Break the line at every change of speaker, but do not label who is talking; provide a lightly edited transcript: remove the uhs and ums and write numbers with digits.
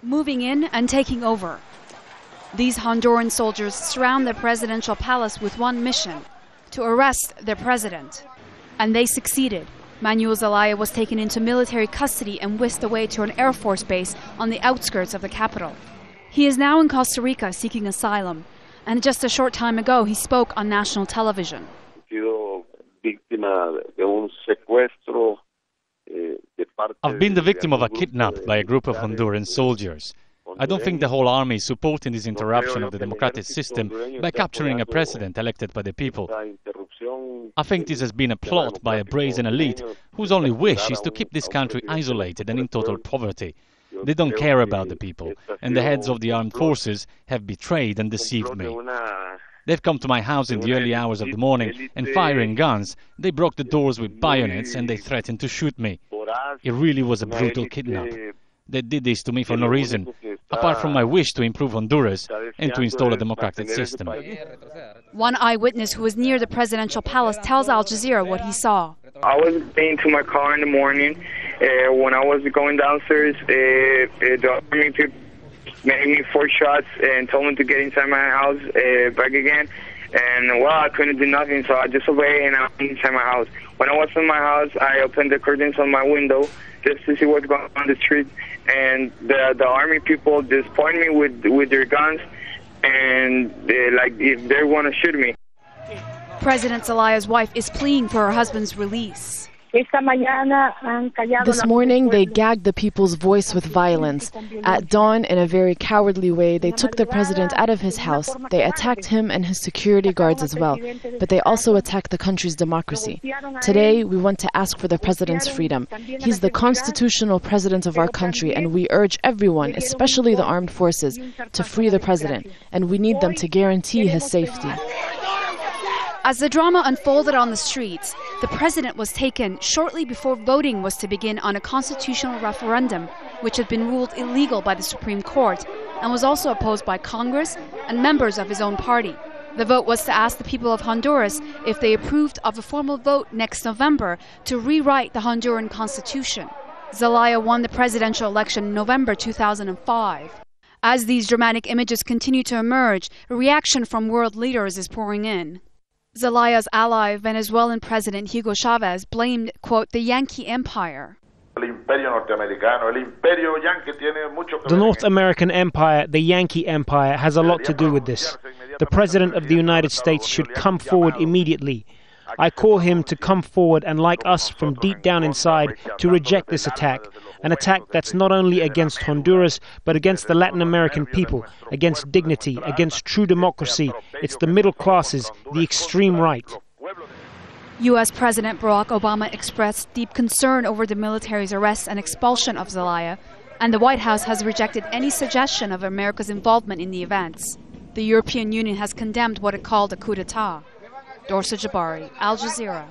moving in and taking over. These Honduran soldiers surround the presidential palace with one mission: to arrest their president. And they succeeded. Manuel Zelaya was taken into military custody and whisked away to an Air Force base on the outskirts of the capital. He is now in Costa Rica seeking asylum, and just a short time ago he spoke on national television.
I've been the victim of a kidnap by a group of Honduran soldiers. I don't think the whole army is supporting this interruption of the democratic system by capturing a president elected by the people. I think this has been a plot by a brazen elite whose only wish is to keep this country isolated and in total poverty. They don't care about the people, and the heads of the armed forces have betrayed and deceived me. They've come to my house in the early hours of the morning, and firing guns, they broke the doors with bayonets and they threatened to shoot me. It really was a brutal kidnap. They did this to me for no reason, apart from my wish to improve Honduras and to install a democratic system.
One eyewitness who was near the presidential palace tells Al Jazeera what he saw.
I was getting to my car in the morning. When I was going downstairs, the army people made me 4 shots and told me to get inside my house back again. And, well, I couldn't do nothing, so I disobeyed and I went inside my house. When I was in my house, I opened the curtains on my window just to see what's going on the street. And the army people just pointed me with their guns, and if they want to shoot me.
President Zelaya's wife is pleading for her husband's release.
This morning, they gagged the people's voice with violence. At dawn, in a very cowardly way, they took the president out of his house. They attacked him and his security guards as well. But they also attacked the country's democracy. Today, we want to ask for the president's freedom. He's the constitutional president of our country, and we urge everyone, especially the armed forces, to free the president. And we need them to guarantee his safety.
As the drama unfolded on the streets, the president was taken shortly before voting was to begin on a constitutional referendum, which had been ruled illegal by the Supreme Court and was also opposed by Congress and members of his own party. The vote was to ask the people of Honduras if they approved of a formal vote next November to rewrite the Honduran constitution. Zelaya won the presidential election in November 2005. As these dramatic images continue to emerge, a reaction from world leaders is pouring in. Zelaya's ally, Venezuelan President Hugo Chavez, blamed, quote, the Yankee Empire.
The North American Empire, the Yankee Empire, has a lot to do with this. The President of the United States should come forward immediately. I call him to come forward and, like us, from deep down inside, to reject this attack. An attack that's not only against Honduras, but against the Latin American people, against dignity, against true democracy. It's the middle classes, the extreme right.
U.S. President Barack Obama expressed deep concern over the military's arrest and expulsion of Zelaya, and the White House has rejected any suggestion of America's involvement in the events. The European Union has condemned what it called a coup d'etat. Dorsa, Jabbari, Al Jazeera.